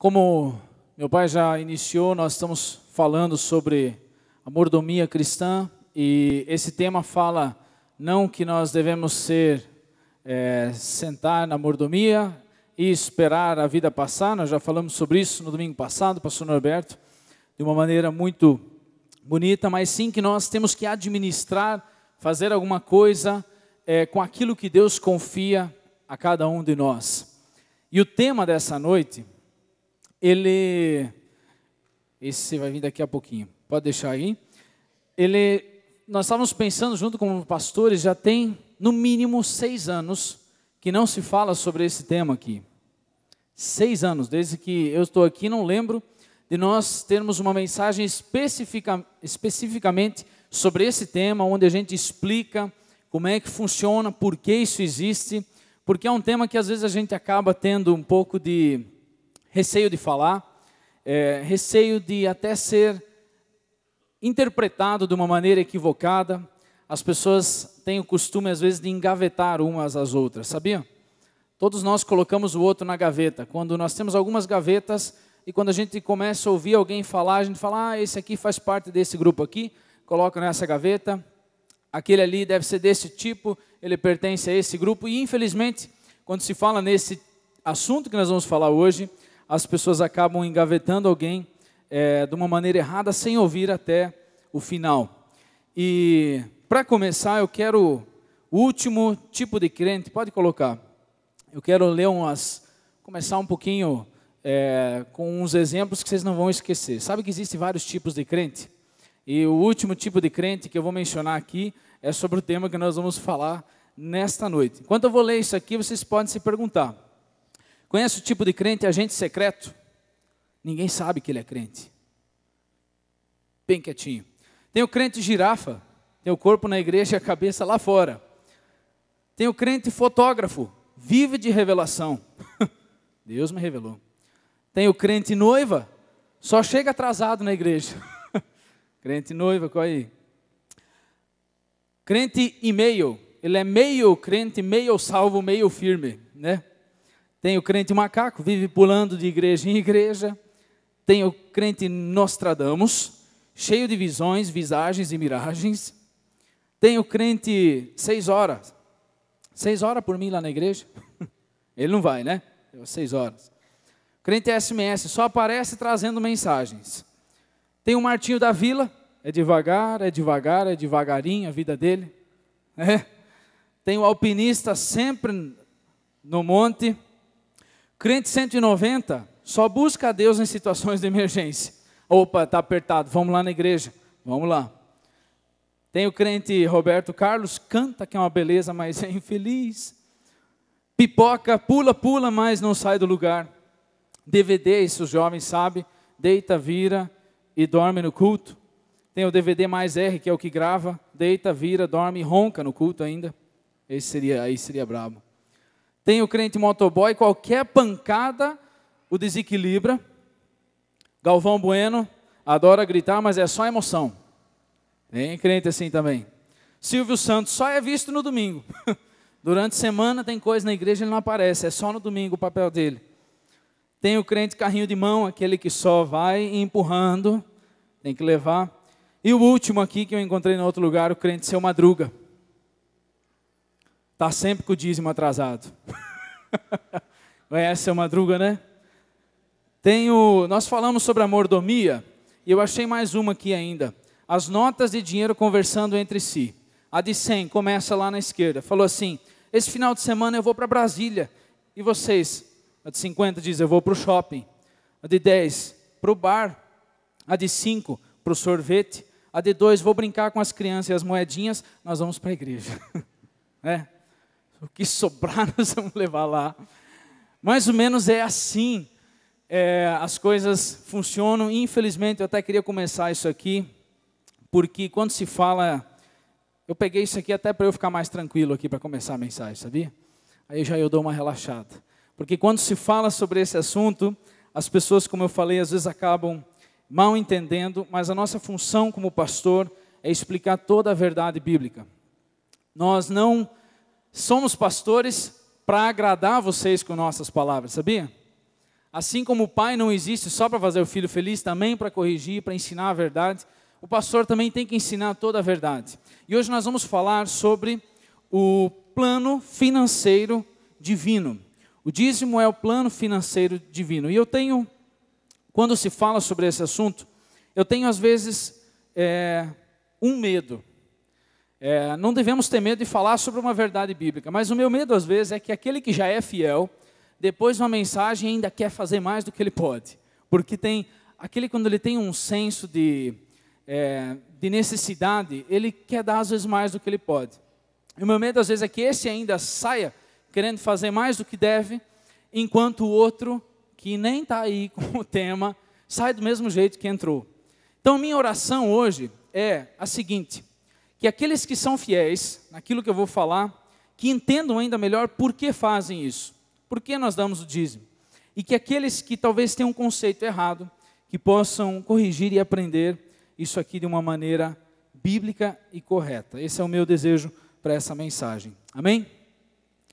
Como meu pai já iniciou, nós estamos falando sobre a mordomia cristã e esse tema fala não que nós devemos sentar na mordomia e esperar a vida passar. Nós já falamos sobre isso no domingo passado, pastor Norberto, de uma maneira muito bonita, mas sim que nós temos que administrar, fazer alguma coisa com aquilo que Deus confia a cada um de nós. E o tema dessa noite, esse vai vir daqui a pouquinho, pode deixar aí. Nós estávamos pensando junto com os pastores, já tem no mínimo 6 anos que não se fala sobre esse tema aqui. 6 anos, desde que eu estou aqui, não lembro de nós termos uma mensagem especificamente sobre esse tema, onde a gente explica como é que funciona, por que isso existe, porque é um tema que às vezes a gente acaba tendo um pouco de receio de falar, receio de até ser interpretado de uma maneira equivocada. As pessoas têm o costume às vezes de engavetar umas às outras, sabia? Todos nós colocamos o outro na gaveta. Quando nós temos algumas gavetas e quando a gente começa a ouvir alguém falar, a gente fala, esse aqui faz parte desse grupo aqui, coloca nessa gaveta, aquele ali deve ser desse tipo, ele pertence a esse grupo. E infelizmente, quando se fala nesse assunto que nós vamos falar hoje, as pessoas acabam engavetando alguém de uma maneira errada, sem ouvir até o final. E para começar, eu quero o último tipo de crente, pode colocar. Eu quero começar um pouquinho com uns exemplos que vocês não vão esquecer. Sabe que existem vários tipos de crente? E o último tipo de crente que eu vou mencionar aqui é sobre o tema que nós vamos falar nesta noite. Enquanto eu vou ler isso aqui, vocês podem se perguntar: conhece o tipo de crente agente secreto? Ninguém sabe que ele é crente. Bem quietinho. Tem o crente girafa, tem o corpo na igreja e a cabeça lá fora. Tem o crente fotógrafo, vive de revelação. Deus me revelou. Tem o crente noiva, só chega atrasado na igreja. Crente noiva, qual aí? Crente e-mail, ele é meio crente, meio salvo, meio firme, né? Tem o crente macaco, vive pulando de igreja em igreja. Tem o crente Nostradamus, cheio de visões, visagens e miragens. Tem o crente 6 horas. 6 horas por mim lá na igreja? Ele não vai, né? 6 horas. Crente SMS, só aparece trazendo mensagens. Tem o Martinho da Vila, é devagarinho a vida dele. Tem o alpinista sempre no monte. Crente 190, só busca a Deus em situações de emergência. Opa, está apertado, vamos lá na igreja, vamos lá. Tem o crente Roberto Carlos, canta que é uma beleza, mas é infeliz. Pipoca, pula, mas não sai do lugar. DVD, isso os jovens sabem, deita, vira e dorme no culto. Tem o DVD mais R, que é o que grava, deita, vira, dorme e ronca no culto ainda. Aí seria brabo. Tem o crente motoboy, qualquer pancada o desequilibra. Galvão Bueno, adora gritar, mas é só emoção. Tem crente assim também. Silvio Santos, só é visto no domingo. Durante a semana tem coisa na igreja, ele não aparece, é só no domingo o papel dele. Tem o crente carrinho de mão, aquele que só vai empurrando, tem que levar. E o último aqui que eu encontrei em outro lugar, o crente Seu Madruga. Está sempre com o dízimo atrasado. Conhece Seu Madruga, né? Nós falamos sobre a mordomia, e eu achei mais uma aqui ainda. As notas de dinheiro conversando entre si. A de 100 começa lá na esquerda. Falou assim, esse final de semana eu vou para Brasília. E vocês? A de 50 diz, eu vou para o shopping. A de 10, para o bar. A de 5, para o sorvete. A de 2, vou brincar com as crianças e as moedinhas, nós vamos para a igreja. O que sobrar nós vamos levar lá. Mais ou menos é assim. As coisas funcionam. Infelizmente, eu até queria começar isso aqui, porque quando se fala, eu peguei isso aqui até para eu ficar mais tranquilo aqui para começar a mensagem, sabia? Aí eu dou uma relaxada. Porque quando se fala sobre esse assunto, as pessoas, como eu falei, às vezes acabam mal entendendo, mas a nossa função como pastor é explicar toda a verdade bíblica. Nós não somos pastores para agradar vocês com nossas palavras, sabia? Assim como o pai não existe só para fazer o filho feliz, também para corrigir, para ensinar a verdade, o pastor também tem que ensinar toda a verdade. E hoje nós vamos falar sobre o plano financeiro divino. O dízimo é o plano financeiro divino. E eu tenho, quando se fala sobre esse assunto, eu tenho às vezes um medo. Não devemos ter medo de falar sobre uma verdade bíblica, mas o meu medo às vezes é que aquele que já é fiel, depois de uma mensagem ainda quer fazer mais do que ele pode. Porque tem aquele, quando ele tem um senso de necessidade, ele quer dar às vezes mais do que ele pode. E o meu medo às vezes é que esse ainda saia querendo fazer mais do que deve, enquanto o outro, que nem está aí com o tema, sai do mesmo jeito que entrou. Então minha oração hoje é a seguinte: que aqueles que são fiéis naquilo que eu vou falar, que entendam ainda melhor por que fazem isso, por que nós damos o dízimo. E que aqueles que talvez tenham um conceito errado, que possam corrigir e aprender isso aqui de uma maneira bíblica e correta. Esse é o meu desejo para essa mensagem. Amém?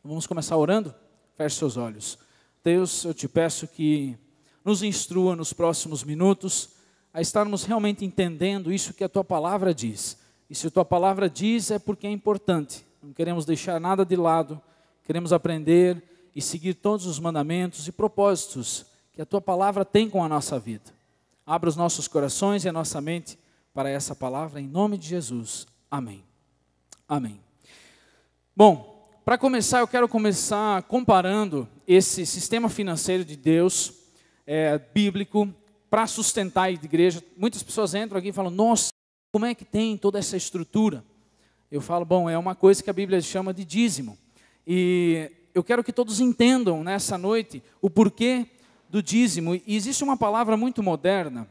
Vamos começar orando? Feche seus olhos. Deus, eu te peço que nos instrua nos próximos minutos a estarmos realmente entendendo isso que a tua palavra diz. E se a tua palavra diz, é porque é importante. Não queremos deixar nada de lado. Queremos aprender e seguir todos os mandamentos e propósitos que a tua palavra tem com a nossa vida. Abra os nossos corações e a nossa mente para essa palavra, em nome de Jesus. Amém. Amém. Bom, para começar, eu quero começar comparando esse sistema financeiro de Deus, bíblico, para sustentar a igreja. Muitas pessoas entram aqui e falam: nossa, como é que tem toda essa estrutura? Eu falo, bom, é uma coisa que a Bíblia chama de dízimo. E eu quero que todos entendam nessa noite o porquê do dízimo. E existe uma palavra muito moderna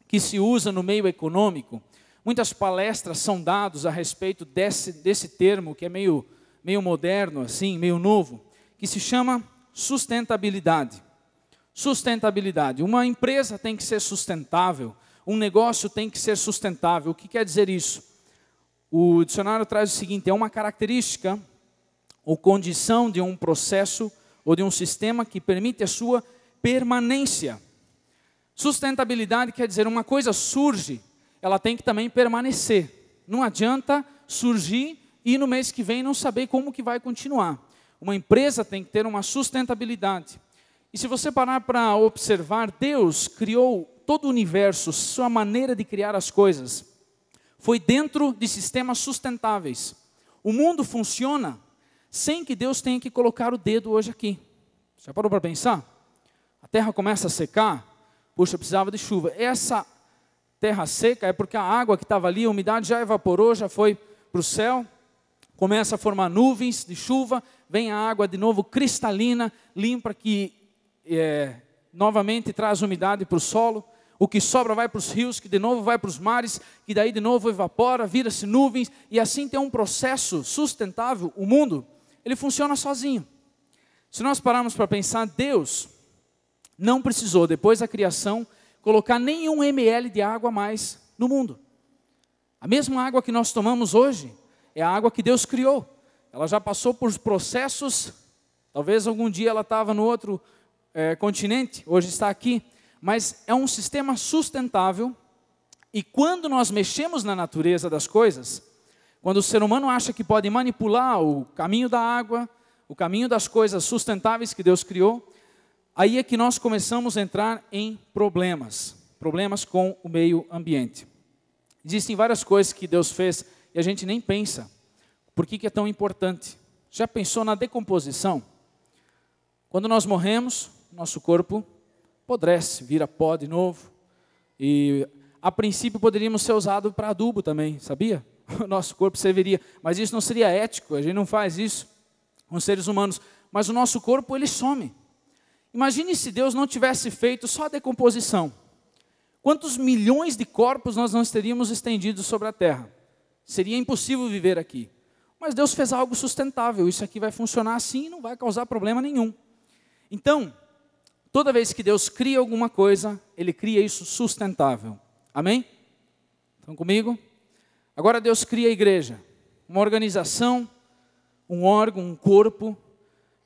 que se usa no meio econômico. Muitas palestras são dadas a respeito desse termo, que é meio moderno, assim, meio novo, que se chama sustentabilidade. Sustentabilidade. Uma empresa tem que ser sustentável, um negócio tem que ser sustentável. O que quer dizer isso? O dicionário traz o seguinte: é uma característica ou condição de um processo ou de um sistema que permite a sua permanência. Sustentabilidade quer dizer uma coisa surge, ela tem que também permanecer. Não adianta surgir e no mês que vem não saber como que vai continuar. Uma empresa tem que ter uma sustentabilidade. E se você parar para observar, Deus criou todo o universo, sua maneira de criar as coisas foi dentro de sistemas sustentáveis. O mundo funciona sem que Deus tenha que colocar o dedo hoje aqui. Já parou para pensar? A terra começa a secar, puxa, precisava de chuva. Essa terra seca é porque a água que estava ali, a umidade já evaporou, já foi para o céu, começa a formar nuvens de chuva, vem a água de novo cristalina, limpa, que novamente traz umidade para o solo. O que sobra vai para os rios, que de novo vai para os mares, que daí de novo evapora, vira-se nuvens, e assim tem um processo sustentável. O mundo, ele funciona sozinho. Se nós pararmos para pensar, Deus não precisou, depois da criação, colocar nenhum ml de água a mais no mundo. A mesma água que nós tomamos hoje é a água que Deus criou. Ela já passou por processos, talvez algum dia ela estava no outro continente, hoje está aqui, mas é um sistema sustentável. E quando nós mexemos na natureza das coisas, quando o ser humano acha que pode manipular o caminho da água, o caminho das coisas sustentáveis que Deus criou, aí é que nós começamos a entrar em problemas com o meio ambiente. Existem várias coisas que Deus fez e a gente nem pensa. Por que é tão importante? Já pensou na decomposição? Quando nós morremos, nosso corpo apodrece, vira pó de novo. E a princípio poderíamos ser usados para adubo também, sabia? O nosso corpo serviria, mas isso não seria ético, a gente não faz isso com seres humanos. Mas o nosso corpo, ele some. Imagine se Deus não tivesse feito só a decomposição. Quantos milhões de corpos nós não teríamos estendidos sobre a terra? Seria impossível viver aqui. Mas Deus fez algo sustentável, isso aqui vai funcionar assim e não vai causar problema nenhum. Então, toda vez que Deus cria alguma coisa, Ele cria isso sustentável. Amém? Estão comigo? Agora Deus cria a igreja, uma organização, um órgão, um corpo,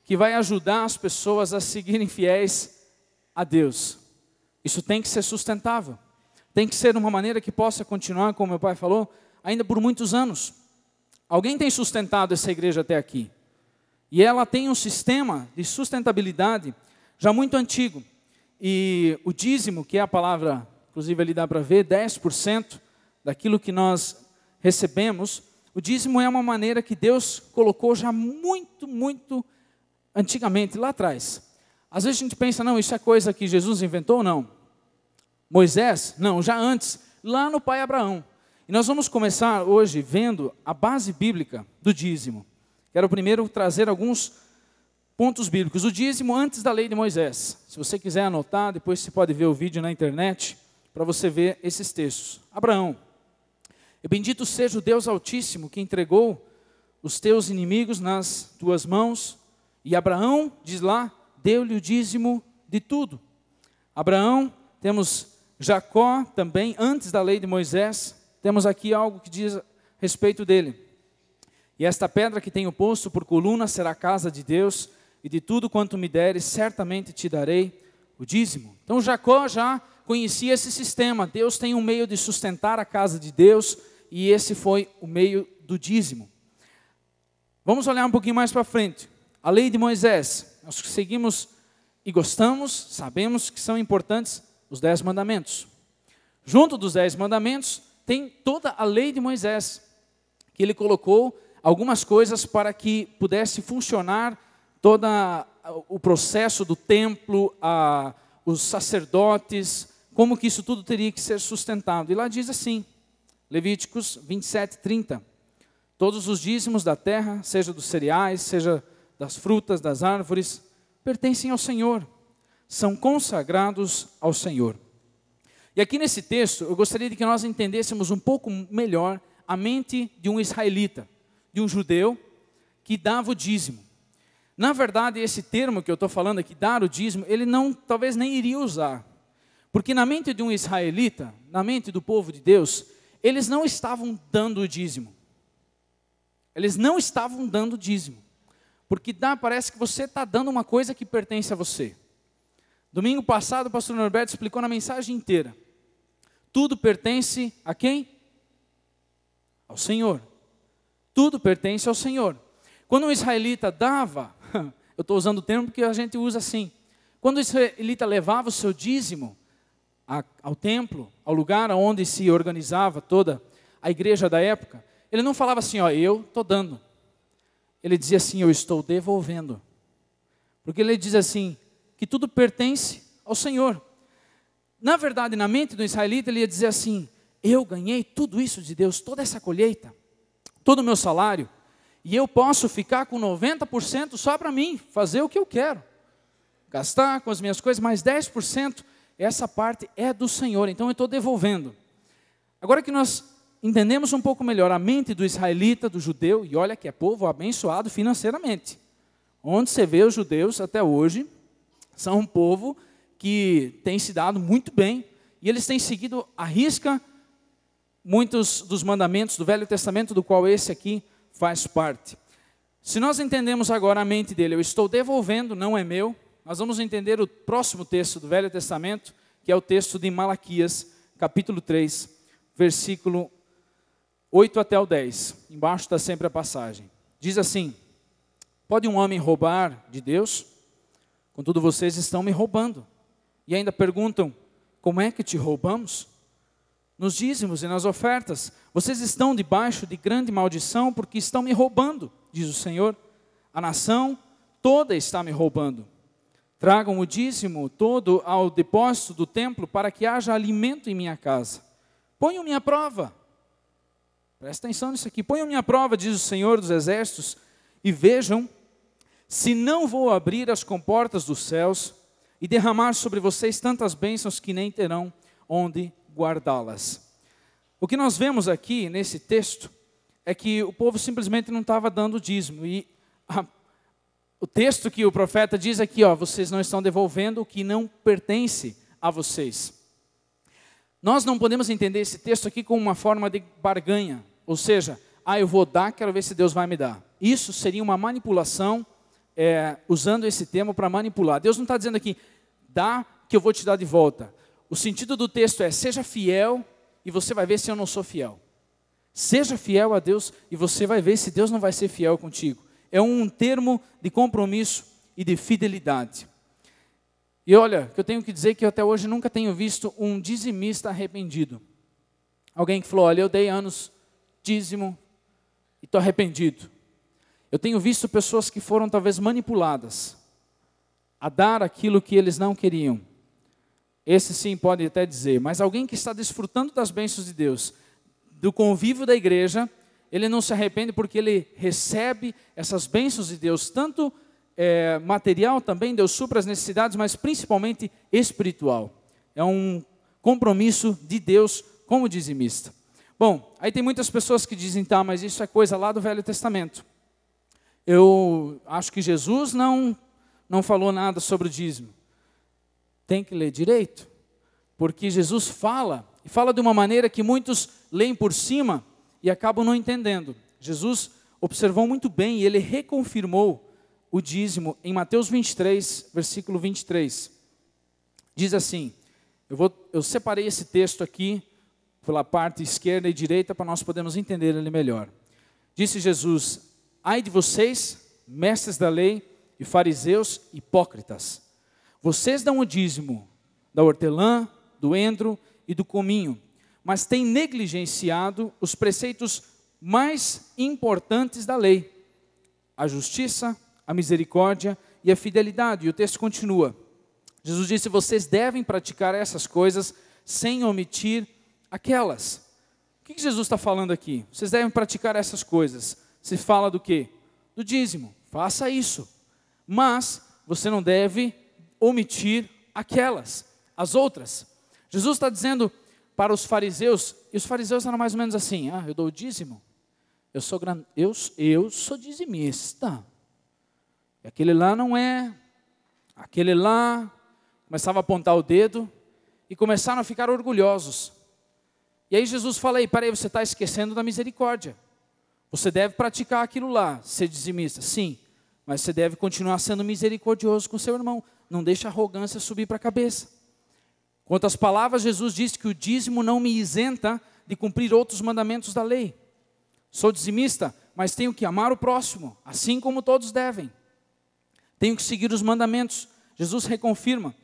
que vai ajudar as pessoas a seguirem fiéis a Deus, isso tem que ser sustentável. Tem que ser de uma maneira que possa continuar, como meu pai falou, ainda por muitos anos. Alguém tem sustentado essa igreja até aqui. E ela tem um sistema de sustentabilidade já muito antigo. E o dízimo, que é a palavra, inclusive ali dá para ver, 10% daquilo que nós recebemos, o dízimo é uma maneira que Deus colocou já muito antigamente, lá atrás. Às vezes a gente pensa, não, isso é coisa que Jesus inventou, não. Moisés, não, já antes, lá no pai Abraão. E nós vamos começar hoje vendo a base bíblica do dízimo. Quero primeiro trazer alguns pontos bíblicos. O dízimo antes da lei de Moisés. Se você quiser anotar, depois você pode ver o vídeo na internet, para você ver esses textos. Abraão. E bendito seja o Deus Altíssimo, que entregou os teus inimigos nas tuas mãos. E Abraão, diz lá, deu-lhe o dízimo de tudo. Abraão, temos Jacó também, antes da lei de Moisés. Temos aqui algo que diz a respeito dele. E esta pedra que tenho posto por coluna será a casa de Deus, e de tudo quanto me deres, certamente te darei o dízimo. Então Jacó já conhecia esse sistema. Deus tem um meio de sustentar a casa de Deus, e esse foi o meio do dízimo. Vamos olhar um pouquinho mais para frente. A lei de Moisés, nós seguimos e gostamos, sabemos que são importantes os 10 mandamentos. Junto dos 10 mandamentos, tem toda a lei de Moisés, que ele colocou algumas coisas para que pudesse funcionar todo o processo do templo, os sacerdotes, como que isso tudo teria que ser sustentado. E lá diz assim, Levíticos 27:30, todos os dízimos da terra, seja dos cereais, seja das frutas, das árvores, pertencem ao Senhor, são consagrados ao Senhor. E aqui nesse texto, eu gostaria de que nós entendêssemos um pouco melhor a mente de um israelita, de um judeu que dava o dízimo. Na verdade, esse termo que eu estou falando aqui, dar o dízimo, ele não, talvez nem iria usar. Porque na mente de um israelita, na mente do povo de Deus, eles não estavam dando o dízimo. Eles não estavam dando o dízimo. Porque parece que você está dando uma coisa que pertence a você. Domingo passado, o pastor Norberto explicou na mensagem inteira. Tudo pertence a quem? Ao Senhor. Tudo pertence ao Senhor. Quando um israelita dava, eu estou usando o termo porque a gente usa assim. Quando o israelita levava o seu dízimo ao templo, ao lugar onde se organizava toda a igreja da época, ele não falava assim, ó, eu estou dando. Ele dizia assim, eu estou devolvendo. Porque ele diz assim, que tudo pertence ao Senhor. Na verdade, na mente do israelita, ele ia dizer assim, eu ganhei tudo isso de Deus, toda essa colheita, todo o meu salário, e eu posso ficar com 90% só para mim, fazer o que eu quero. Gastar com as minhas coisas, mas 10%, essa parte é do Senhor, então eu estou devolvendo. Agora que nós entendemos um pouco melhor a mente do israelita, do judeu, e olha que é povo abençoado financeiramente. Onde você vê os judeus até hoje, são um povo que tem se dado muito bem, e eles têm seguido à risca muitos dos mandamentos do Velho Testamento, do qual esse aqui faz parte. Se nós entendemos agora a mente dele, eu estou devolvendo, não é meu, nós vamos entender o próximo texto do Velho Testamento, que é o texto de Malaquias, capítulo 3, versículo 8 até o 10. Embaixo está sempre a passagem. Diz assim, pode um homem roubar de Deus? Contudo, vocês estão me roubando. E ainda perguntam, como é que te roubamos? Nos dízimos e nas ofertas, vocês estão debaixo de grande maldição, porque estão me roubando, diz o Senhor. A nação toda está me roubando. Tragam o dízimo todo ao depósito do templo, para que haja alimento em minha casa. Ponham-me à prova. Presta atenção nisso aqui. Ponham-me à prova, diz o Senhor dos Exércitos, e vejam se não vou abrir as comportas dos céus e derramar sobre vocês tantas bênçãos que nem terão onde guardá-las. O que nós vemos aqui nesse texto é que o povo simplesmente não estava dando dízimo. E o texto que o profeta diz aqui, ó, vocês não estão devolvendo o que não pertence a vocês. Nós não podemos entender esse texto aqui como uma forma de barganha. Ou seja, eu vou dar, quero ver se Deus vai me dar. Isso seria uma manipulação, usando esse termo para manipular. Deus não está dizendo aqui, dá que eu vou te dar de volta. O sentido do texto é: seja fiel e você vai ver se eu não sou fiel. Seja fiel a Deus e você vai ver se Deus não vai ser fiel contigo. É um termo de compromisso e de fidelidade. E olha, que eu tenho que dizer que eu até hoje nunca tenho visto um dizimista arrependido. Alguém que falou: olha, eu dei anos dízimo e estou arrependido. Eu tenho visto pessoas que foram talvez manipuladas a dar aquilo que eles não queriam. Esse sim pode até dizer, mas alguém que está desfrutando das bênçãos de Deus, do convívio da igreja, ele não se arrepende porque ele recebe essas bênçãos de Deus, tanto material também, Deus supra as necessidades, mas principalmente espiritual. É um compromisso de Deus como dizimista. Bom, aí tem muitas pessoas que dizem: tá, mas isso é coisa lá do Velho Testamento. Eu acho que Jesus não falou nada sobre o dízimo. Tem que ler direito, porque Jesus fala, e fala de uma maneira que muitos leem por cima e acabam não entendendo. Jesus observou muito bem e ele reconfirmou o dízimo em Mateus 23, versículo 23. Diz assim, eu separei esse texto aqui pela parte esquerda e direita para nós podermos entender ele melhor. Disse Jesus: ai de vocês, mestres da lei e fariseus hipócritas, vocês dão o dízimo da hortelã, do endro e do cominho, mas têm negligenciado os preceitos mais importantes da lei: a justiça, a misericórdia e a fidelidade. E o texto continua. Jesus disse: vocês devem praticar essas coisas sem omitir aquelas. O que Jesus está falando aqui? Vocês devem praticar essas coisas. Se fala do quê? Do dízimo. Faça isso. Mas você não deve omitir aquelas, as outras. Jesus está dizendo para os fariseus, e os fariseus eram mais ou menos assim: eu dou o dízimo, eu sou dizimista, e aquele lá não é, aquele lá, começava a apontar o dedo, e começaram a ficar orgulhosos. E aí Jesus fala: peraí, você está esquecendo da misericórdia, você deve praticar aquilo lá, ser dizimista, sim, mas você deve continuar sendo misericordioso com seu irmão, não deixa a arrogância subir para a cabeça. Com outras palavras, Jesus disse que o dízimo não me isenta de cumprir outros mandamentos da lei. Sou dizimista, mas tenho que amar o próximo, assim como todos devem. Tenho que seguir os mandamentos. Jesus reconfirma.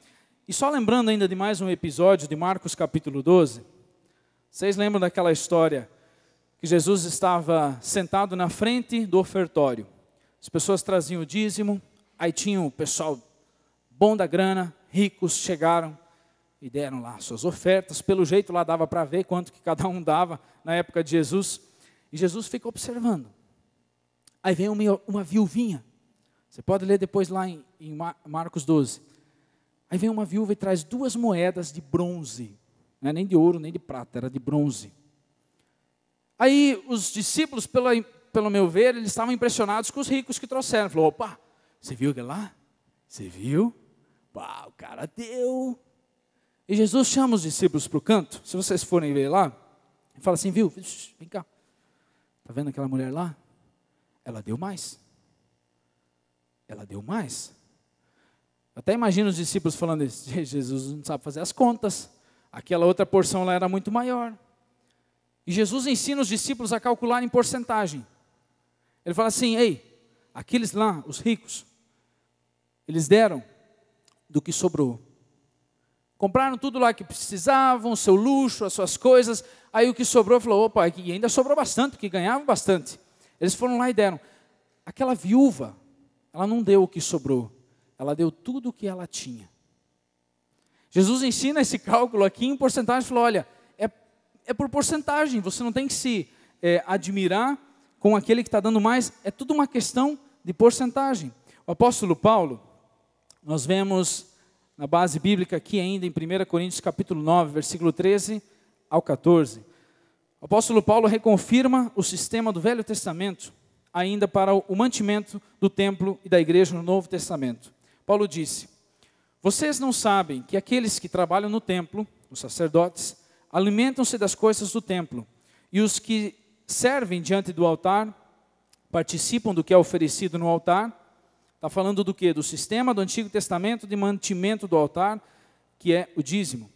E só lembrando ainda de mais um episódio de Marcos capítulo 12, vocês lembram daquela história que Jesus estava sentado na frente do ofertório. As pessoas traziam o dízimo, aí tinha o pessoal bom da grana, ricos, chegaram e deram lá suas ofertas. Pelo jeito lá dava para ver quanto que cada um dava na época de Jesus. E Jesus fica observando. Aí vem uma viuvinha. Você pode ler depois lá em Marcos 12. Aí vem uma viúva e traz 2 moedas de bronze. Não é nem de ouro, nem de prata, era de bronze. Aí os discípulos, pelo meu ver, eles estavam impressionados com os ricos que trouxeram. Falou: opa, você viu aquele lá? Você viu? Pá, o cara deu. E Jesus chama os discípulos para o canto. Se vocês forem ver lá, ele fala assim: viu, vem cá. Está vendo aquela mulher lá? Ela deu mais. Ela deu mais. Eu até imagino os discípulos falando isso: Jesus não sabe fazer as contas. Aquela outra porção lá era muito maior. E Jesus ensina os discípulos a calcular em porcentagem. Ele fala assim: ei, aqueles lá, os ricos, eles deram do que sobrou. Compraram tudo lá que precisavam, o seu luxo, as suas coisas. Aí o que sobrou, falou: opa, e ainda sobrou bastante, que ganhavam bastante. Eles foram lá e deram. Aquela viúva, ela não deu o que sobrou, ela deu tudo o que ela tinha. Jesus ensina esse cálculo aqui em porcentagem. Falou: olha, é por porcentagem, você não tem que se admirar com aquele que está dando mais, é tudo uma questão de porcentagem. O apóstolo Paulo, nós vemos na base bíblica aqui ainda em 1 Coríntios capítulo 9, versículo 13 ao 14. O apóstolo Paulo reconfirma o sistema do Velho Testamento ainda para o mantimento do templo e da igreja no Novo Testamento. Paulo disse: vocês não sabem que aqueles que trabalham no templo, os sacerdotes, alimentam-se das coisas do templo, e os que servem diante do altar participam do que é oferecido no altar. Está falando do quê? Do sistema do Antigo Testamento de mantimento do altar. que é o dízimo.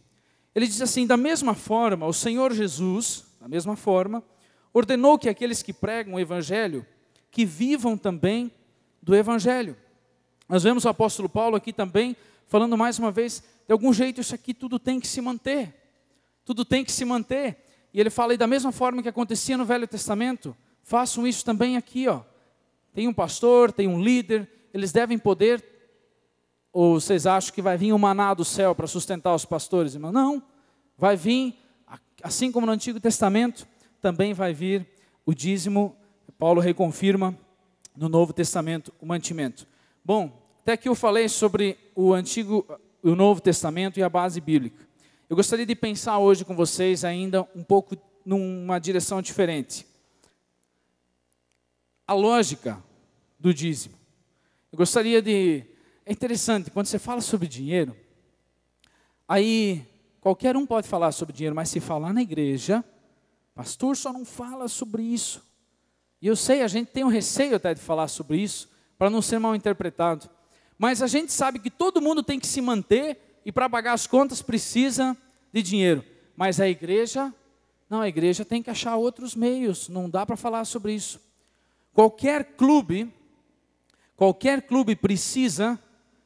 Ele diz assim: da mesma forma, o Senhor Jesus, da mesma forma, ordenou que aqueles que pregam o Evangelho, que vivam também do Evangelho. Nós vemos o apóstolo Paulo aqui também, falando mais uma vez, de algum jeito isso aqui tudo tem que se manter. Tudo tem que se manter. E ele fala, e da mesma forma que acontecia no Velho Testamento, façam isso também aqui, ó. Tem um pastor, tem um líder, eles devem poder. Ou vocês acham que vai vir um maná do céu para sustentar os pastores, irmão? Não, vai vir, assim como no Antigo Testamento, também vai vir o dízimo. Paulo reconfirma no Novo Testamento o mantimento. Bom, até aqui eu falei sobre o Novo Testamento e a base bíblica. Eu gostaria de pensar hoje com vocês ainda um pouco numa direção diferente. A lógica do dízimo. Eu gostaria de... É interessante, quando você fala sobre dinheiro, aí qualquer um pode falar sobre dinheiro, mas se falar na igreja, pastor só não fala sobre isso. E eu sei, a gente tem um receio até de falar sobre isso, para não ser mal interpretado. Mas a gente sabe que todo mundo tem que se manter, e para pagar as contas precisa de dinheiro. Mas a igreja, não, a igreja tem que achar outros meios, não dá para falar sobre isso. Qualquer clube precisa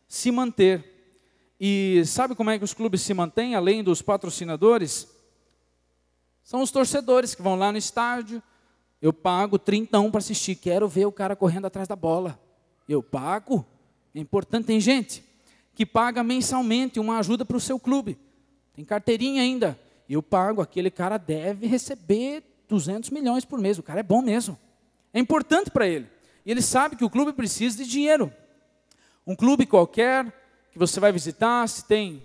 se manter. E sabe como é que os clubes se mantêm, além dos patrocinadores? São os torcedores que vão lá no estádio. Eu pago 30 para assistir, quero ver o cara correndo atrás da bola. Eu pago, é importante. Tem gente que paga mensalmente uma ajuda para o seu clube. Tem carteirinha ainda. Eu pago, aquele cara deve receber 200 milhões por mês. O cara é bom mesmo. É importante para ele. E ele sabe que o clube precisa de dinheiro. Um clube qualquer que você vai visitar,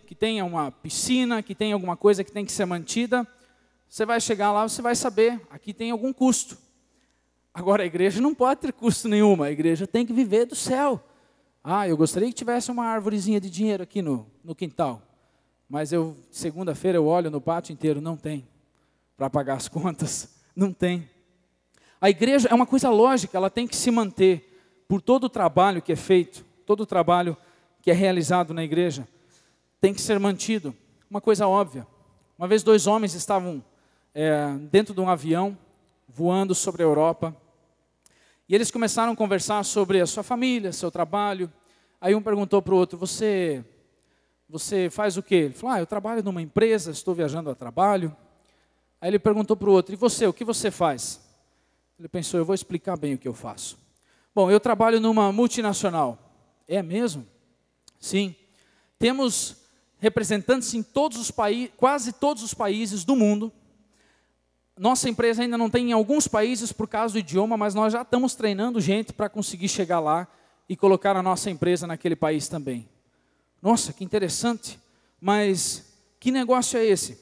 que tenha uma piscina, que tenha alguma coisa que tem que ser mantida, você vai chegar lá, você vai saber, aqui tem algum custo. Agora a igreja não pode ter custo nenhum, a igreja tem que viver do céu. Ah, eu gostaria que tivesse uma árvorezinha de dinheiro aqui no quintal. Mas segunda-feira eu olho no pátio inteiro, não tem. Para pagar as contas, não tem. A igreja é uma coisa lógica, ela tem que se manter por todo o trabalho que é feito, todo o trabalho que é realizado na igreja, tem que ser mantido. Uma coisa óbvia, uma vez 2 homens estavam dentro de um avião, voando sobre a Europa, e eles começaram a conversar sobre a sua família, seu trabalho. Aí um perguntou para o outro, você faz o quê? Ele falou, eu trabalho numa empresa, estou viajando a trabalho. Aí ele perguntou para o outro, e você, o que você faz? Ele pensou, eu vou explicar bem o que eu faço. Bom, eu trabalho numa multinacional. É mesmo? Sim. Temos representantes em todos os países, quase todos os países do mundo. Nossa empresa ainda não tem em alguns países por causa do idioma, mas nós já estamos treinando gente para conseguir chegar lá e colocar a nossa empresa naquele país também. Nossa, que interessante, mas que negócio é esse?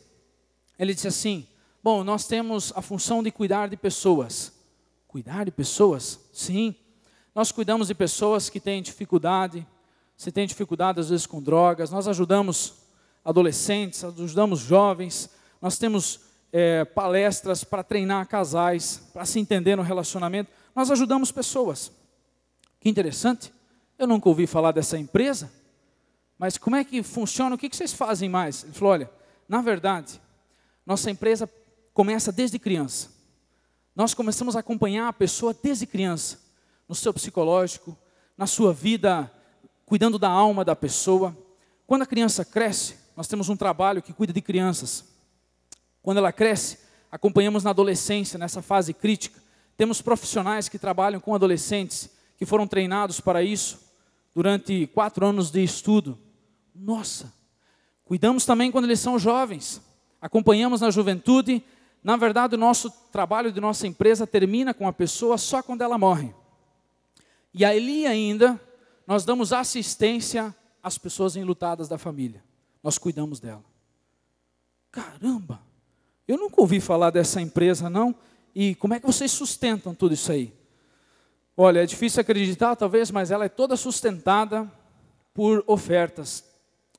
Ele disse assim, bom, nós temos a função de cuidar de pessoas. Cuidar de pessoas? Sim. Nós cuidamos de pessoas que têm dificuldade, se tem dificuldade às vezes com drogas, nós ajudamos adolescentes, ajudamos jovens, nós temos palestras para treinar casais, para se entender no relacionamento, nós ajudamos pessoas. Que interessante, eu nunca ouvi falar dessa empresa, mas como é que funciona, o que vocês fazem mais? Ele falou, olha, na verdade, nossa empresa começa desde criança, nós começamos a acompanhar a pessoa desde criança, no seu psicológico, na sua vida, cuidando da alma da pessoa. Quando a criança cresce, nós temos um trabalho que cuida de crianças. Quando ela cresce, acompanhamos na adolescência, nessa fase crítica. Temos profissionais que trabalham com adolescentes, que foram treinados para isso, durante 4 anos de estudo. Nossa! Cuidamos também quando eles são jovens. Acompanhamos na juventude. Na verdade, o nosso trabalho de nossa empresa termina com a pessoa só quando ela morre. E ali ainda, nós damos assistência às pessoas enlutadas da família. Nós cuidamos dela. Caramba! Eu nunca ouvi falar dessa empresa, não. E como é que vocês sustentam tudo isso aí? Olha, é difícil acreditar, talvez, mas ela é toda sustentada por ofertas.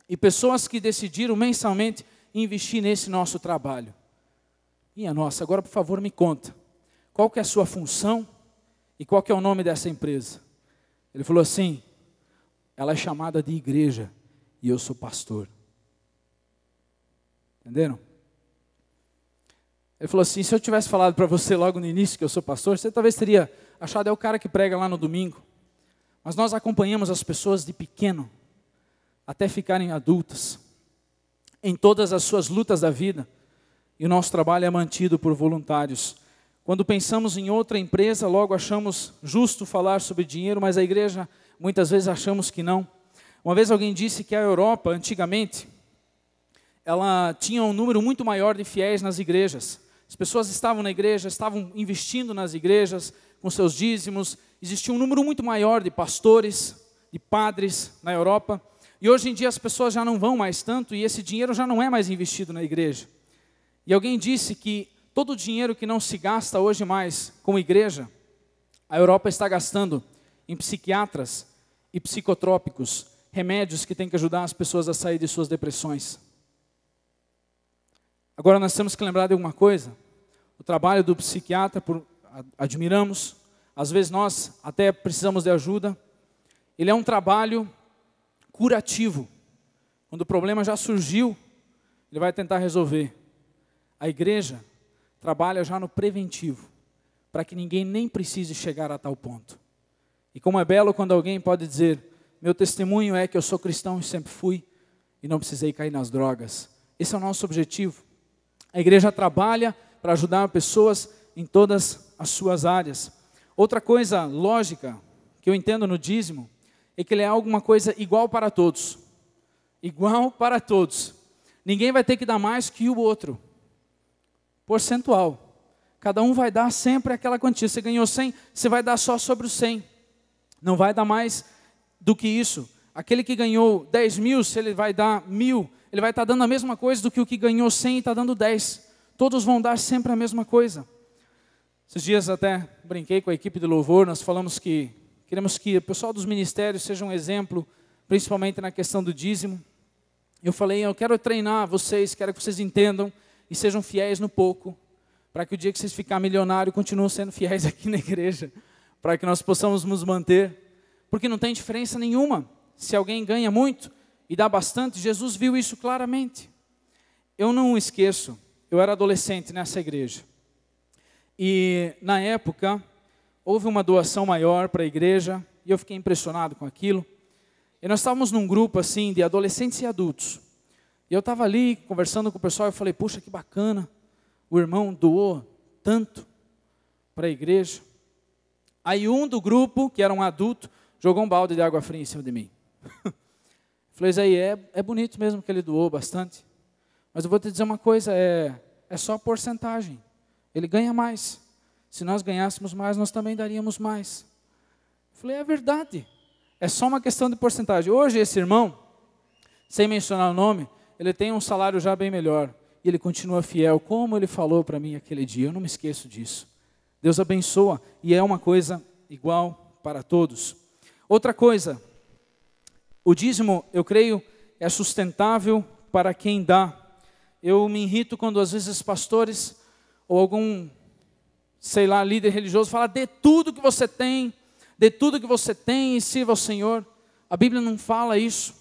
E pessoas que decidiram mensalmente investir nesse nosso trabalho. Minha nossa, agora por favor me conta. Qual que é a sua função e qual que é o nome dessa empresa? Ele falou assim, ela é chamada de igreja e eu sou pastor. Entenderam? Ele falou assim, se eu tivesse falado para você logo no início que eu sou pastor, você talvez teria achado é o cara que prega lá no domingo. Mas nós acompanhamos as pessoas de pequeno até ficarem adultas, em todas as suas lutas da vida. E o nosso trabalho é mantido por voluntários. Quando pensamos em outra empresa, logo achamos justo falar sobre dinheiro, mas a igreja, muitas vezes achamos que não. Uma vez alguém disse que a Europa, antigamente, ela tinha um número muito maior de fiéis nas igrejas. As pessoas estavam na igreja, estavam investindo nas igrejas, com seus dízimos. Existia um número muito maior de pastores, de padres na Europa. E hoje em dia as pessoas já não vão mais tanto e esse dinheiro já não é mais investido na igreja. E alguém disse que todo o dinheiro que não se gasta hoje mais com igreja, a Europa está gastando em psiquiatras e psicotrópicos, remédios que têm que ajudar as pessoas a sair de suas depressões. Agora nós temos que lembrar de alguma coisa. O trabalho do psiquiatra, admiramos, às vezes nós até precisamos de ajuda. Ele é um trabalho curativo. Quando o problema já surgiu, ele vai tentar resolver. A igreja trabalha já no preventivo, para que ninguém nem precise chegar a tal ponto. E como é belo quando alguém pode dizer, meu testemunho é que eu sou cristão e sempre fui, e não precisei cair nas drogas. Esse é o nosso objetivo. A igreja trabalha para ajudar pessoas em todas as suas áreas. Outra coisa lógica que eu entendo no dízimo é que ele é alguma coisa igual para todos. Igual para todos. Ninguém vai ter que dar mais que o outro. Percentual. Cada um vai dar sempre aquela quantia. Você ganhou 100, você vai dar só sobre os 100. Não vai dar mais do que isso. Aquele que ganhou 10 mil, se ele vai dar 1.000, ele vai estar dando a mesma coisa do que o que ganhou 100 e está dando 10. Todos vão dar sempre a mesma coisa. Esses dias até brinquei com a equipe de louvor, nós falamos que queremos que o pessoal dos ministérios seja um exemplo, principalmente na questão do dízimo. Eu falei, eu quero treinar vocês, quero que vocês entendam e sejam fiéis no pouco, para que o dia que vocês ficarem milionários, continuem sendo fiéis aqui na igreja, para que nós possamos nos manter, porque não tem diferença nenhuma. Se alguém ganha muito e dá bastante, Jesus viu isso claramente. Eu não esqueço, eu era adolescente nessa igreja, e na época, houve uma doação maior para a igreja, e eu fiquei impressionado com aquilo, e nós estávamos num grupo assim, de adolescentes e adultos, e eu estava ali, conversando com o pessoal, eu falei, puxa, que bacana, o irmão doou tanto para a igreja. Aí um do grupo, que era um adulto, jogou um balde de água fria em cima de mim. Falei, isso aí é bonito mesmo que ele doou bastante, mas eu vou te dizer uma coisa, é só porcentagem. Ele ganha mais. Se nós ganhássemos mais, nós também daríamos mais. Falei, é verdade. É só uma questão de porcentagem. Hoje esse irmão, sem mencionar o nome, ele tem um salário já bem melhor. E ele continua fiel, como ele falou para mim aquele dia. Eu não me esqueço disso. Deus abençoa. E é uma coisa igual para todos. Outra coisa, o dízimo, eu creio, é sustentável para quem dá. Eu me irrito quando às vezes pastores ou algum, sei lá, líder religioso fala, dê tudo que você tem e sirva ao Senhor. A Bíblia não fala isso.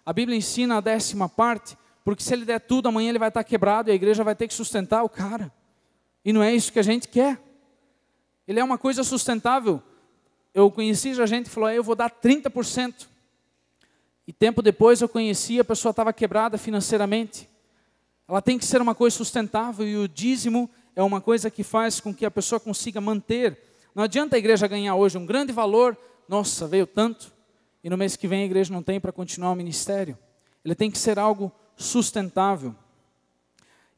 A Bíblia ensina a 10ª parte, porque se ele der tudo, amanhã ele vai estar quebrado e a igreja vai ter que sustentar o cara. E não é isso que a gente quer. Ele é uma coisa sustentável. Eu conheci já gente que falou, eu vou dar 30%. E tempo depois eu conheci, a pessoa estava quebrada financeiramente. Ela tem que ser uma coisa sustentável e o dízimo é uma coisa que faz com que a pessoa consiga manter. Não adianta a igreja ganhar hoje um grande valor, nossa, veio tanto, e no mês que vem a igreja não tem para continuar o ministério. Ele tem que ser algo sustentável.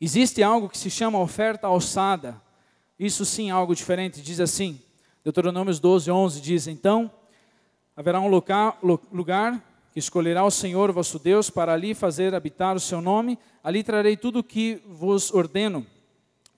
Existe algo que se chama oferta alçada. Isso sim é algo diferente, diz assim, Deuteronômios 12:11 diz, então, haverá um lugar que escolherá o Senhor vosso Deus para ali fazer habitar o seu nome, ali trarei tudo o que vos ordeno,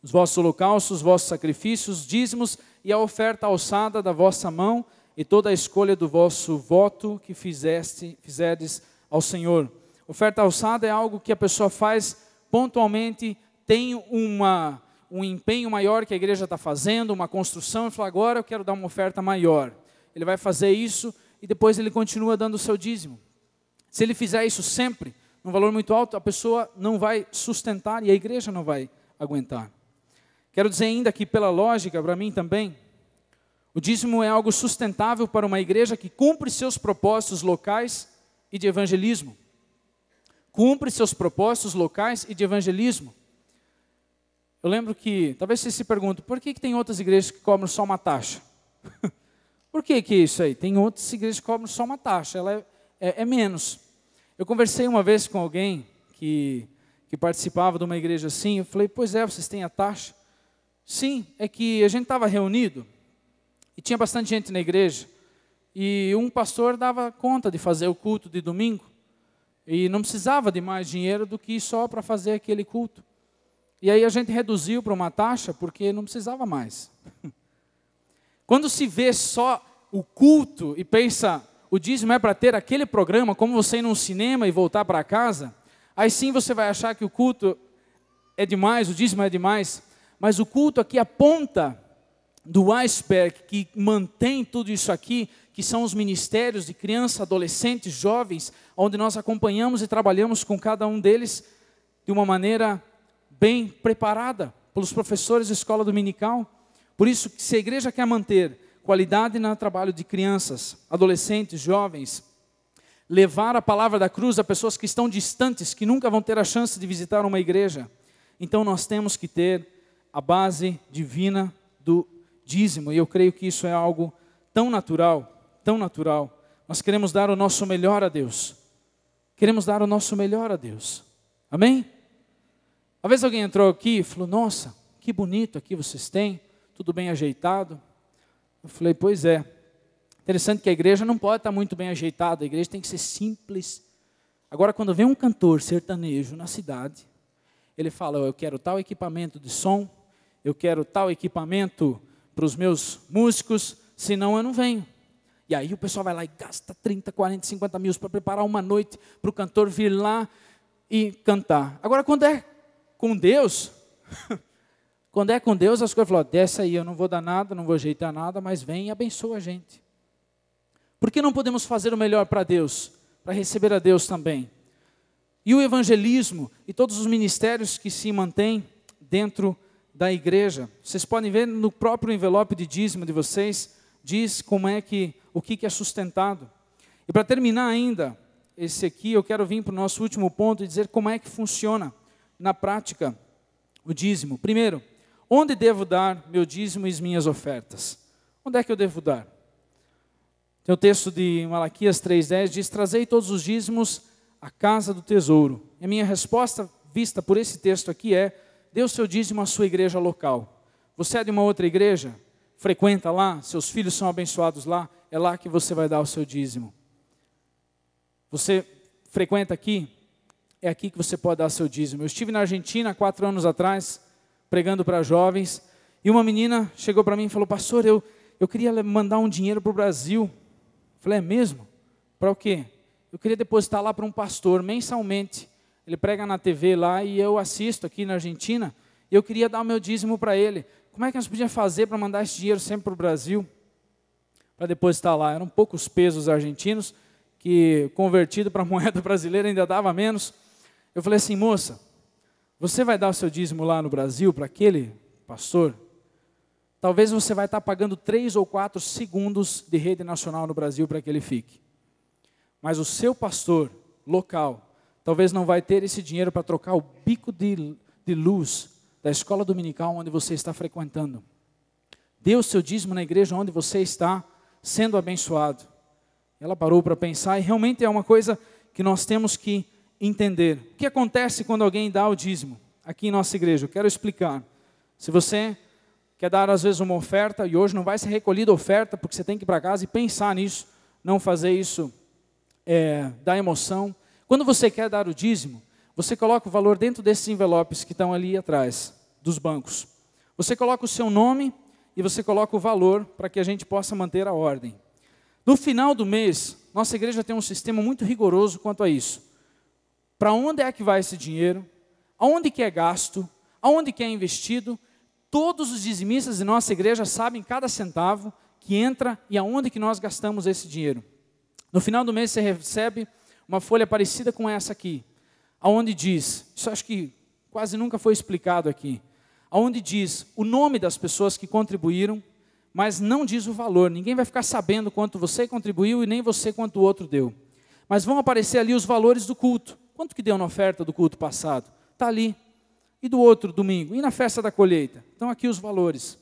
os vossos holocaustos, os vossos sacrifícios, dízimos e a oferta alçada da vossa mão e toda a escolha do vosso voto que fizerdes ao Senhor. Oferta alçada é algo que a pessoa faz pontualmente, tem um empenho maior que a igreja está fazendo, uma construção, e fala, agora eu quero dar uma oferta maior. Ele vai fazer isso e depois ele continua dando o seu dízimo. Se ele fizer isso sempre, num valor muito alto, a pessoa não vai sustentar e a igreja não vai aguentar. Quero dizer ainda que, pela lógica, para mim também, o dízimo é algo sustentável para uma igreja que cumpre seus propósitos locais e de evangelismo. Cumpre seus propósitos locais e de evangelismo. Eu lembro que, talvez você se pergunte, por que tem outras igrejas que cobram só uma taxa? Por que é isso aí? Tem outras igrejas que cobram só uma taxa, ela é menos. Eu conversei uma vez com alguém que participava de uma igreja assim, eu falei, pois é, vocês têm a taxa? Sim, é que a gente estava reunido e tinha bastante gente na igreja e um pastor dava conta de fazer o culto de domingo e não precisava de mais dinheiro do que só para fazer aquele culto. E aí a gente reduziu para uma taxa porque não precisava mais. Quando se vê só o culto e pensa, o dízimo é para ter aquele programa, como você ir num cinema e voltar para casa, aí sim você vai achar que o culto é demais, o dízimo é demais, mas o culto aqui aponta do iceberg que mantém tudo isso aqui, que são os ministérios de crianças, adolescentes, jovens, onde nós acompanhamos e trabalhamos com cada um deles de uma maneira bem preparada pelos professores de escola dominical. Por isso, se a igreja quer manter qualidade no trabalho de crianças, adolescentes, jovens, levar a palavra da cruz a pessoas que estão distantes, que nunca vão ter a chance de visitar uma igreja, então nós temos que ter a base divina do dízimo, e eu creio que isso é algo tão natural, tão natural. Nós queremos dar o nosso melhor a Deus. Queremos dar o nosso melhor a Deus. Amém? Uma vez alguém entrou aqui e falou, nossa, que bonito aqui vocês têm, tudo bem ajeitado. Eu falei, pois é. Interessante que a igreja não pode estar muito bem ajeitada, a igreja tem que ser simples. Agora, quando vem um cantor sertanejo na cidade, ele fala, eu quero tal equipamento de som, eu quero tal equipamento para os meus músicos, senão eu não venho. E aí o pessoal vai lá e gasta 30, 40, 50 mil para preparar uma noite para o cantor vir lá e cantar. Agora, quando é com Deus, quando é com Deus, as coisas falam, desce aí, eu não vou dar nada, não vou ajeitar nada, mas vem e abençoa a gente. Por que não podemos fazer o melhor para Deus? Para receber a Deus também. E o evangelismo e todos os ministérios que se mantêm dentro da igreja. Vocês podem ver no próprio envelope de dízimo de vocês, diz como é que, o que é sustentado. E para terminar ainda, esse aqui eu quero vir para o nosso último ponto e dizer como é que funciona na prática o dízimo. Primeiro, onde devo dar meu dízimo e as minhas ofertas? Onde é que eu devo dar? Tem o texto de Malaquias 3,10, diz, trazei todos os dízimos à casa do tesouro. E a minha resposta, vista por esse texto aqui, é, dê o seu dízimo à sua igreja local. Você é de uma outra igreja? Frequenta lá, seus filhos são abençoados lá, é lá que você vai dar o seu dízimo. Você frequenta aqui? É aqui que você pode dar seu dízimo. Eu estive na Argentina 4 anos atrás, pregando para jovens, e uma menina chegou para mim e falou, pastor, eu queria mandar um dinheiro para o Brasil. Eu falei, é mesmo? Para o quê? Eu queria depositar lá para um pastor, mensalmente. Ele prega na TV lá e eu assisto aqui na Argentina, e eu queria dar o meu dízimo para ele. Como é que nós podíamos fazer para mandar esse dinheiro sempre para o Brasil? Para depositar lá. Eram poucos pesos argentinos, que convertido para a moeda brasileira ainda dava menos. Eu falei assim, moça, você vai dar o seu dízimo lá no Brasil para aquele pastor? Talvez você vai estar pagando 3 ou 4 segundos de rede nacional no Brasil para que ele fique. Mas o seu pastor local, talvez não vai ter esse dinheiro para trocar o bico de luz da escola dominical onde você está frequentando. Dê o seu dízimo na igreja onde você está sendo abençoado. Ela parou para pensar e realmente é uma coisa que nós temos que entender. O que acontece quando alguém dá o dízimo aqui em nossa igreja? Eu quero explicar. Se você quer dar às vezes uma oferta, e hoje não vai ser recolhida oferta, porque você tem que ir para casa e pensar nisso, não fazer isso da emoção. Quando você quer dar o dízimo, você coloca o valor dentro desses envelopes que estão ali atrás, dos bancos. Você coloca o seu nome e você coloca o valor para que a gente possa manter a ordem. No final do mês, nossa igreja tem um sistema muito rigoroso quanto a isso. Para onde é que vai esse dinheiro? Aonde que é gasto? Aonde que é investido? Todos os dizimistas de nossa igreja sabem cada centavo que entra e aonde que nós gastamos esse dinheiro. No final do mês você recebe uma folha parecida com essa aqui. aonde diz, isso acho que quase nunca foi explicado aqui, aonde diz o nome das pessoas que contribuíram, mas não diz o valor. Ninguém vai ficar sabendo quanto você contribuiu e nem você quanto o outro deu. Mas vão aparecer ali os valores do culto. Quanto que deu na oferta do culto passado? Está ali. E do outro domingo? E na festa da colheita? Então aqui os valores.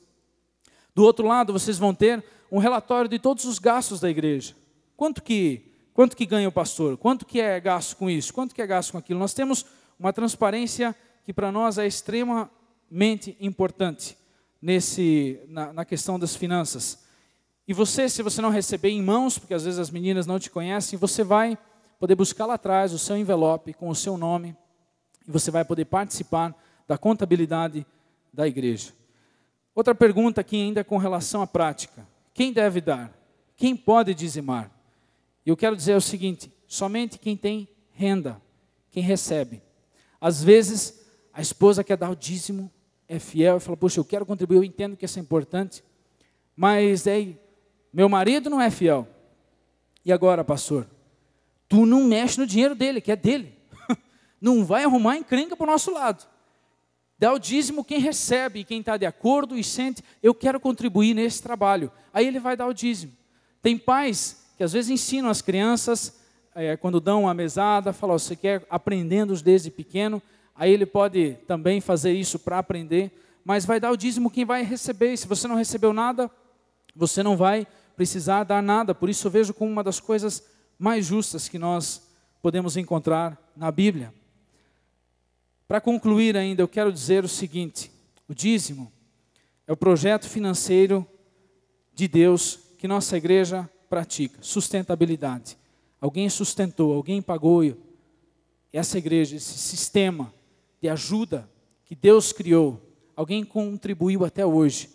Do outro lado vocês vão ter um relatório de todos os gastos da igreja. Quanto que ganha o pastor? Quanto que é gasto com isso? Quanto que é gasto com aquilo? Nós temos uma transparência que para nós é extremamente importante na questão das finanças. E você, se você não receber em mãos, porque às vezes as meninas não te conhecem, você vai poder buscar lá atrás o seu envelope com o seu nome, e você vai poder participar da contabilidade da igreja. Outra pergunta aqui ainda com relação à prática. Quem deve dar? Quem pode dizimar? E eu quero dizer o seguinte, somente quem tem renda, quem recebe. Às vezes, a esposa quer dar o dízimo, é fiel e fala, poxa, eu quero contribuir, eu entendo que isso é importante, mas meu marido não é fiel. E agora, pastor? Tu não mexe no dinheiro dele, que é dele. Não vai arrumar encrenca para o nosso lado. Dá o dízimo quem recebe, quem está de acordo e sente, eu quero contribuir nesse trabalho. Aí ele vai dar o dízimo. Tem pais que às vezes ensinam as crianças, quando dão uma mesada, falam, você quer aprendendo desde pequeno, aí ele pode também fazer isso para aprender, mas vai dar o dízimo quem vai receber. E se você não recebeu nada, você não vai precisar dar nada. Por isso eu vejo como uma das coisas mais justas que nós podemos encontrar na Bíblia. Para concluir ainda, eu quero dizer o seguinte, o dízimo é o projeto financeiro de Deus que nossa igreja pratica, sustentabilidade. Alguém sustentou, alguém pagou essa igreja, esse sistema de ajuda que Deus criou, alguém contribuiu até hoje.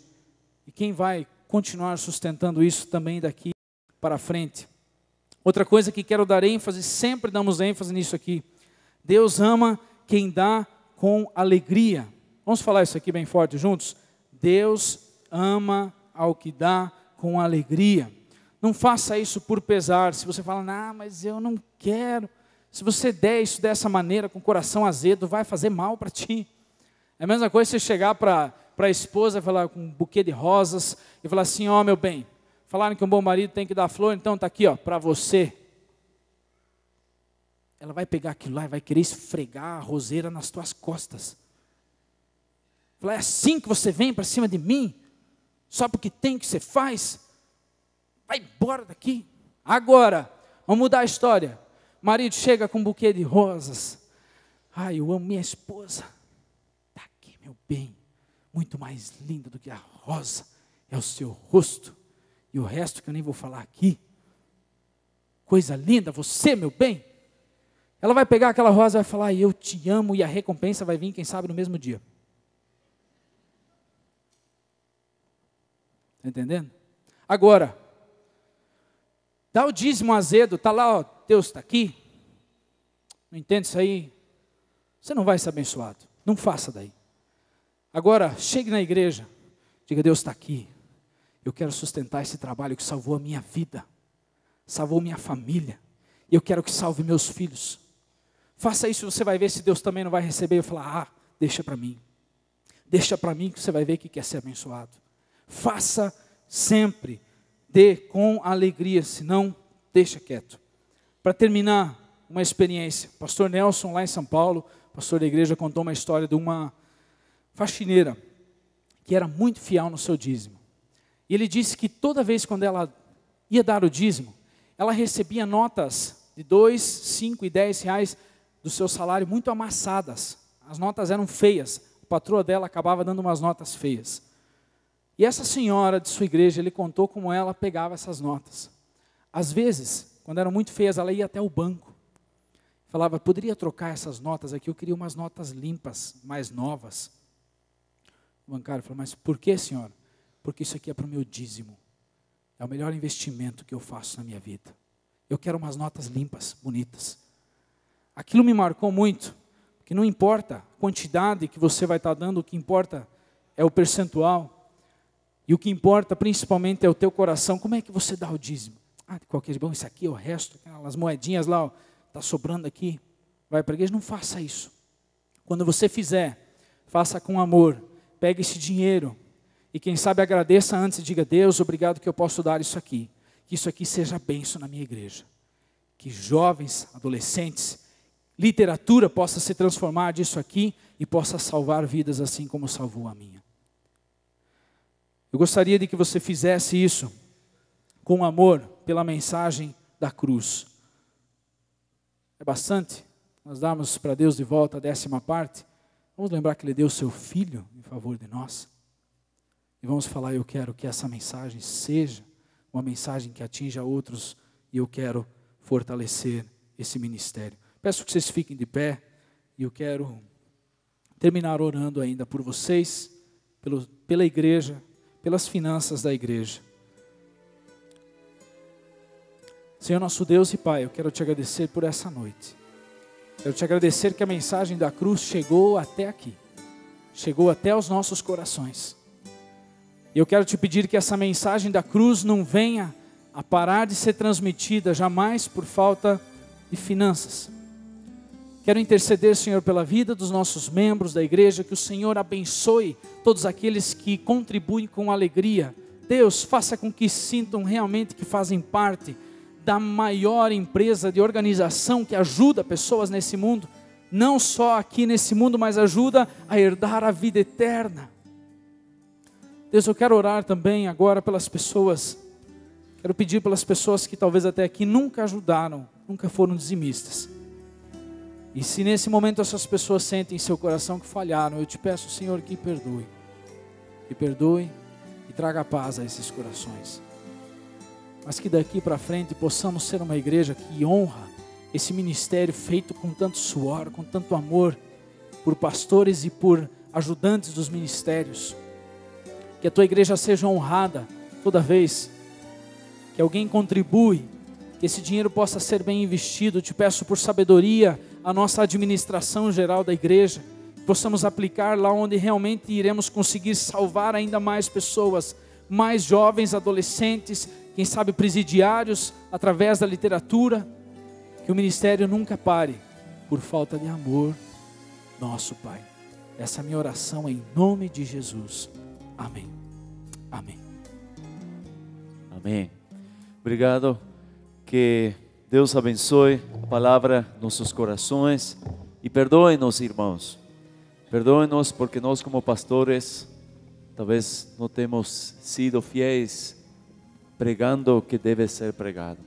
E quem vai continuar sustentando isso também daqui para frente? Outra coisa que quero dar ênfase, sempre damos ênfase nisso aqui. Deus ama quem dá com alegria. Vamos falar isso aqui bem forte juntos? Deus ama ao que dá com alegria. Não faça isso por pesar. Se você fala, mas eu não quero. Se você der isso dessa maneira, com o coração azedo, vai fazer mal para ti. É a mesma coisa você chegar para a esposa, falar com um buquê de rosas, e falar assim, meu bem, falaram que um bom marido tem que dar flor, então está aqui, para você. Ela vai pegar aquilo lá e vai querer esfregar a roseira nas tuas costas. Falar, é assim que você vem para cima de mim? Só porque tem que você faz? Vai embora daqui. Agora, vamos mudar a história. O marido chega com um buquê de rosas. Eu amo minha esposa. Está aqui, meu bem. Muito mais linda do que a rosa. É o seu rosto. E o resto que eu nem vou falar aqui. Coisa linda, você, meu bem. Ela vai pegar aquela rosa e vai falar, eu te amo, e a recompensa vai vir, quem sabe, no mesmo dia. Está entendendo? Agora, dá o dízimo azedo, está lá, Deus está aqui. Não entende isso aí? Você não vai ser abençoado. Não faça daí. Agora, chegue na igreja, diga, Deus está aqui. Eu quero sustentar esse trabalho que salvou a minha vida, salvou minha família, e eu quero que salve meus filhos. Faça isso, você vai ver se Deus também não vai receber e falar, deixa para mim. Deixa para mim que você vai ver que quer ser abençoado. Faça sempre, dê com alegria, senão deixa quieto. Para terminar, uma experiência. O pastor Nelson, lá em São Paulo, pastor da igreja, contou uma história de uma faxineira que era muito fiel no seu dízimo. E ele disse que toda vez quando ela ia dar o dízimo, ela recebia notas de 2, 5 e 10 reais do seu salário muito amassadas. As notas eram feias. A patroa dela acabava dando umas notas feias. E essa senhora de sua igreja, ele contou como ela pegava essas notas. Às vezes, quando eram muito feias, ela ia até o banco. Falava, poderia trocar essas notas aqui? Eu queria umas notas limpas, mais novas. O bancário falou, mas por que, senhora? Porque isso aqui é para o meu dízimo. É o melhor investimento que eu faço na minha vida. Eu quero umas notas limpas, bonitas. Aquilo me marcou muito, porque não importa a quantidade que você vai estar dando, o que importa é o percentual. E o que importa principalmente é o teu coração. Como é que você dá o dízimo? De qualquer jeito, isso aqui é o resto, aquelas moedinhas lá, está sobrando aqui. vai para a igreja. Não faça isso. Quando você fizer, faça com amor. Pegue esse dinheiro e quem sabe agradeça antes e diga: Deus, obrigado que eu posso dar isso aqui. Que isso aqui seja bênção na minha igreja. Que jovens, adolescentes, literatura possa se transformar disso aqui e possa salvar vidas assim como salvou a minha. Eu gostaria de que você fizesse isso com amor pela mensagem da cruz. É bastante nós darmos para Deus de volta a 10ª parte. Vamos lembrar que Ele deu o seu Filho em favor de nós. E vamos falar: eu quero que essa mensagem seja uma mensagem que atinja outros e eu quero fortalecer esse ministério. Peço que vocês fiquem de pé e eu quero terminar orando ainda por vocês, pela igreja, pelas finanças da igreja. Senhor nosso Deus e Pai, eu quero te agradecer por essa noite. Quero te agradecer que a mensagem da cruz chegou até aqui, chegou até os nossos corações. E eu quero te pedir que essa mensagem da cruz não venha a parar de ser transmitida jamais por falta de finanças. Quero interceder, Senhor, pela vida dos nossos membros da igreja, que o Senhor abençoe todos aqueles que contribuem com alegria. Deus, faça com que sintam realmente que fazem parte da maior empresa de organização que ajuda pessoas nesse mundo, não só aqui nesse mundo, mas ajuda a herdar a vida eterna. Deus, eu quero orar também agora pelas pessoas, quero pedir pelas pessoas que talvez até aqui nunca ajudaram, nunca foram dizimistas. E se nesse momento essas pessoas sentem em seu coração que falharam, eu te peço, Senhor, que perdoe e traga paz a esses corações. Mas que daqui para frente possamos ser uma igreja que honra esse ministério feito com tanto suor, com tanto amor, por pastores e por ajudantes dos ministérios. Que a tua igreja seja honrada toda vez que alguém contribui, que esse dinheiro possa ser bem investido. Eu te peço por sabedoria a nossa administração geral da igreja, que possamos aplicar lá onde realmente iremos conseguir salvar ainda mais pessoas, mais jovens, adolescentes, quem sabe presidiários, através da literatura. Que o ministério nunca pare por falta de amor, nosso Pai. Essa é a minha oração em nome de Jesus. Amém. Amém. Amém. Obrigado. Que Deus abençoe a palavra em nossos corações. E perdoe-nos, irmãos. Perdoe-nos porque nós, como pastores, talvez não temos sido fiéis pregando o que deve ser pregado.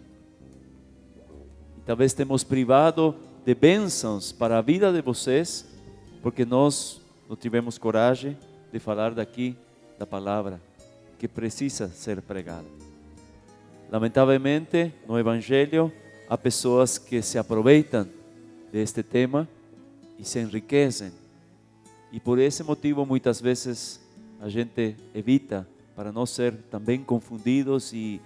E talvez temos privado de bênçãos para a vida de vocês, porque nós não tivemos coragem de falar daqui da palavra que precisa ser pregada. Lamentavelmente, no Evangelho, há pessoas que se aproveitam deste tema e se enriquecem. E por esse motivo, muitas vezes, a gente evita para não ser também confundidos e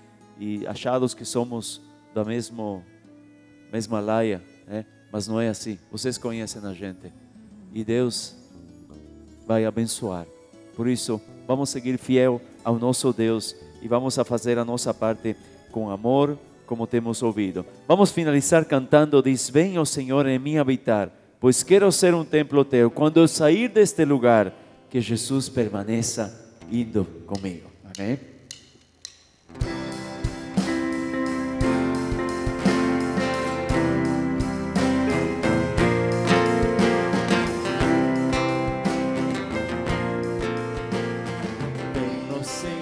achados que somos da mesma laia, né? Mas não é assim. Vocês conhecem a gente e Deus vai abençoar. Por isso, vamos seguir fiel ao nosso Deus e vamos a fazer a nossa parte com amor, como temos ouvido. Vamos finalizar cantando: diz: vem, ó Senhor, em mim habitar, pois quero ser um templo teu. Quando eu sair deste lugar, que Jesus permaneça indo comigo. Amém? Vem, ó Senhor.